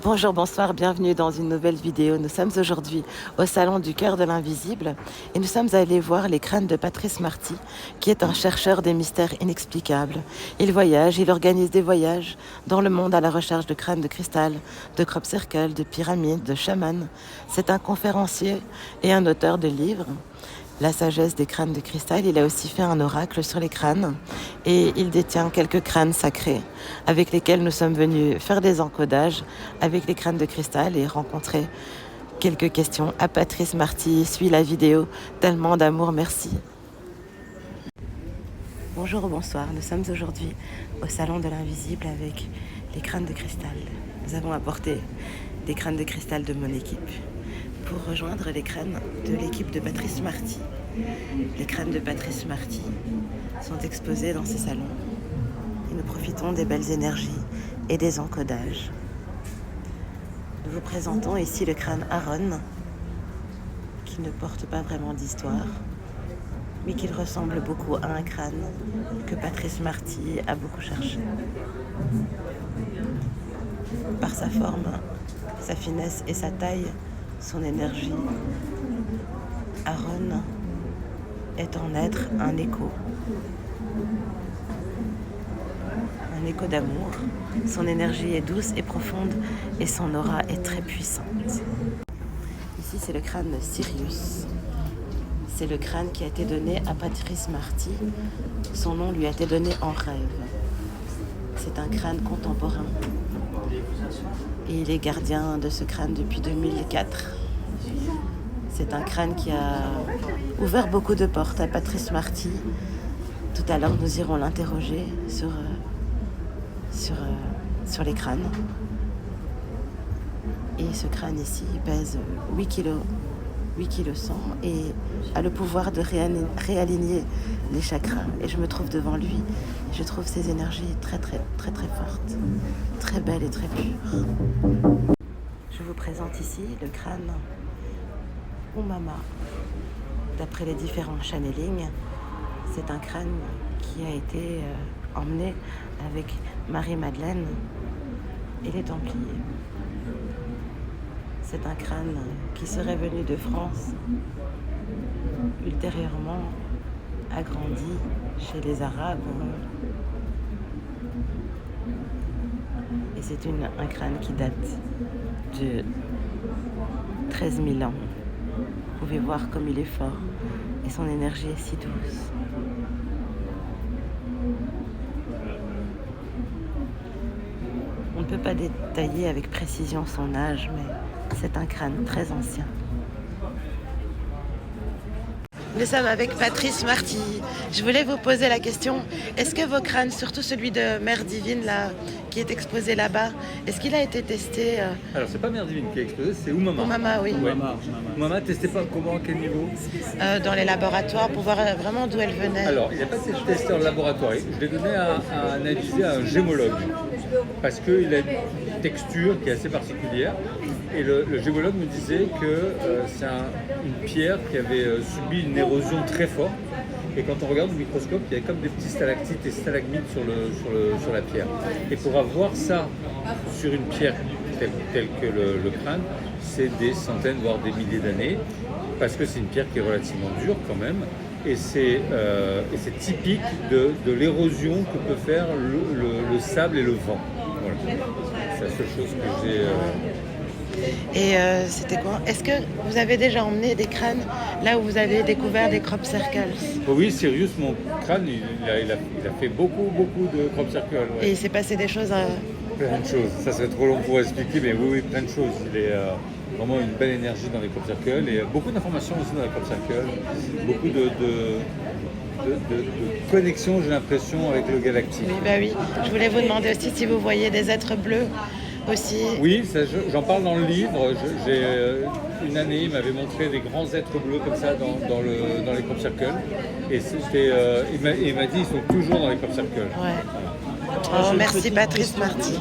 Bonjour, bonsoir, bienvenue dans une nouvelle vidéo. Nous sommes aujourd'hui au Salon du Cœur de l'Invisible et nous sommes allés voir les crânes de Patrice Marty, qui est un chercheur des mystères inexplicables. Il voyage, il organise des voyages dans le monde à la recherche de crânes de cristal, de crop circle, de pyramides, de chamans. C'est un conférencier et un auteur de livres. La sagesse des crânes de cristal, il a aussi fait un oracle sur les crânes et il détient quelques crânes sacrés avec lesquels nous sommes venus faire des encodages avec les crânes de cristal et rencontrer quelques questions à Patrice Marty. Suis la vidéo, tellement d'amour, merci. Bonjour ou bonsoir, nous sommes aujourd'hui au Salon de l'Invisible avec les crânes de cristal. Nous avons apporté des crânes de cristal de mon équipe pour rejoindre les crânes de l'équipe de Patrice Marty. Les crânes de Patrice Marty sont exposés dans ces salons et nous profitons des belles énergies et des encodages. Nous vous présentons ici le crâne Aaron, qui ne porte pas vraiment d'histoire, mais qui ressemble beaucoup à un crâne que Patrice Marty a beaucoup cherché. Par sa forme, sa finesse et sa taille, son énergie, Aaron est en être un écho d'amour. Son énergie est douce et profonde et son aura est très puissante. Ici, c'est le crâne de Sirius. C'est le crâne qui a été donné à Patrice Marty. Son nom lui a été donné en rêve. C'est un crâne contemporain. Et il est gardien de ce crâne depuis 2004. C'est un crâne qui a ouvert beaucoup de portes à Patrice Marty. Tout à l'heure, nous irons l'interroger sur les crânes. Et ce crâne ici pèse 8 kg 100 et a le pouvoir de réaligner les chakras. Et je me trouve devant lui et je trouve ses énergies très fortes, très belles et très pures. Je vous présente ici le crâne Umama. D'après les différents channelings, c'est un crâne qui a été emmené avec Marie-Madeleine et les Templiers. C'est un crâne qui serait venu de France, ultérieurement agrandi chez les Arabes. Et c'est un crâne qui date de 13 000 ans. Vous pouvez voir comme il est fort et son énergie est si douce. On ne peut pas détailler avec précision son âge, mais c'est un crâne très ancien. Nous sommes avec Patrice Marty. Je voulais vous poser la question, est-ce que vos crânes, surtout celui de Mère Divine là, qui est exposé là-bas, est-ce qu'il a été testé Alors c'est pas Mère Divine qui est exposé, c'est Umama. Umama, oui. Ouais. Umama, testé pas comment, à quel niveau dans les laboratoires pour voir vraiment d'où elle venait. Alors il n'a pas été testé en laboratoire, je l'ai donné à analyser à un gémologue, parce qu'il a une texture qui est assez particulière. Et le géologue me disait que c'est une pierre qui avait subi une érosion très forte. Et quand on regarde au microscope, il y a comme des petits stalactites et stalagmites sur la pierre. Et pour avoir ça sur une pierre telle que le crâne, c'est des centaines, voire des milliers d'années, parce que c'est une pierre qui est relativement dure quand même. Et c'est typique de l'érosion que peut faire le sable et le vent. Voilà. C'est la seule chose que j'ai... Et c'était quoi? Est-ce que vous avez déjà emmené des crânes là où vous avez découvert des crop circles? Oui, Sirius, mon crâne, il a fait beaucoup de crop circles. Ouais. Et il s'est passé des choses Plein de choses. Ça serait trop long pour expliquer, mais oui, plein de choses. Il est vraiment une belle énergie dans les crop circles et beaucoup d'informations aussi dans les crop circles. Beaucoup de connexion, j'ai l'impression, avec le galactique. Oui, bah oui. Je voulais vous demander aussi si vous voyez des êtres bleus aussi. Oui, j'en parle dans le livre. Une année, il m'avait montré des grands êtres bleus comme ça dans les crop circles. Et il m'a dit ils sont toujours dans les crop circles. Ouais. Oh, merci Patrice Marty.